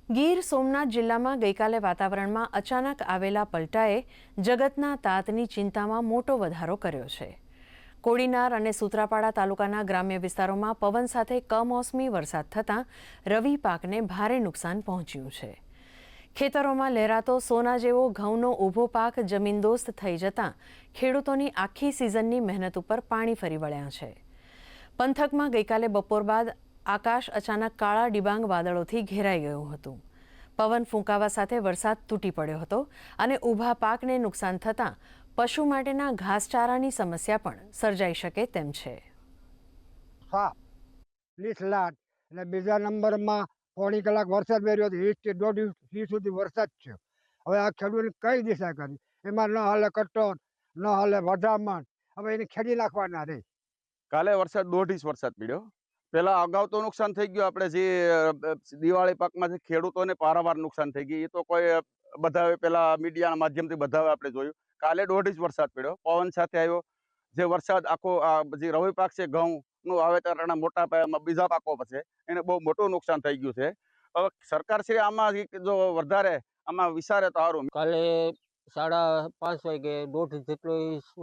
ગીર સોમનાથ જિલ્લામાં ગઈકાલે વાતાવરણમાં અચાનક આવેલા પલટાએ જગતના તાતની ચિંતામાં મોટો વધારો કર્યો છે. કોડીનાર અને સૂત્રાપાડા તાલુકાના ગ્રામ્ય વિસ્તારોમાં પવન સાથે કમોસમી વરસાદ થતાં રવિ પાકને ભારે નુકસાન પહોંચ્યું છે. ખેતરોમાં લહેરાતો સોના જેવો ઘઉંનો ઊભો પાક જમીનદોસ્ત થઈ જતાં ખેડૂતોની આખી સિઝનની મહેનત ઉપર પાણી ફરી વળ્યા છે. પંથકમાં ગઈકાલે બપોર બાદ આકાશ અચાનક કાળા ડિબાંગ વાદળોથી ઘેરાઈ ગયું હતું. પવન ફૂંકાવા સાથે વરસાદ તૂટી પડ્યો હતો અને ઊભા પાકને નુકસાન થતાં પશુ માટેના ઘાસચારાની સમસ્યા પણ સર્જાઈ શકે તેમ છે. અને બીજા નંબરમાં પોણી કલાક વરસાદ વેર્યો હતો. 1 થી 1.5 ઇંચ સુધી વરસાદ છે. હવે આ ખેડૂતને કઈ દિશા કરી? એમાં ન હાલે કટોન, ન હાલે વધામણ, હવે એને ખેડી નાખવાના રહે. કાલે વરસાદ 1.5 ઇંચ વરસાદ પડ્યો. પેલા અગાઉ તો નુકસાન થઈ ગયું. આપણે જે દિવાળી પાકમાં જે ખેડૂતોને પારાવાર નુકસાન થઈ ગયું, એ તો કોઈ બધા પેલા મીડિયાના માધ્યમથી બધા આપણે જોયું. કાલે 1.5 ઇંચ વરસાદ પડ્યો, પવન સાથે આવ્યો. જે વરસાદ આખો જે રવિ પાક છે ઘઉંનું વાવેતરના મોટા પાયામાં બીજા પાકો છે, એને બહુ મોટું નુકસાન થઈ ગયું છે. હવે સરકાર શ્રી આમાં જો વધારે આમાં વિચારે તો સારું. કાલે 5:30 વાગે 1.5 ઇંચ જેટલો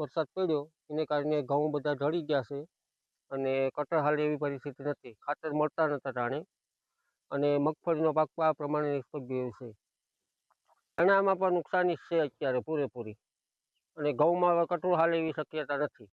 વરસાદ પડ્યો, એને કારણે ઘઉં બધા ઢળી ગયા છે અને કટર હાલે એવી પરિસ્થિતિ નથી. ખાતર મળતા નતા ટાણે અને મગફળીનો પાક આ પ્રમાણે નિષ્ફળ ગયો છે. ચણામાં પણ નુકસાની છે અત્યારે પૂરેપૂરી, અને ઘઉંમાં કટોળ હાલે એવી શક્યતા નથી.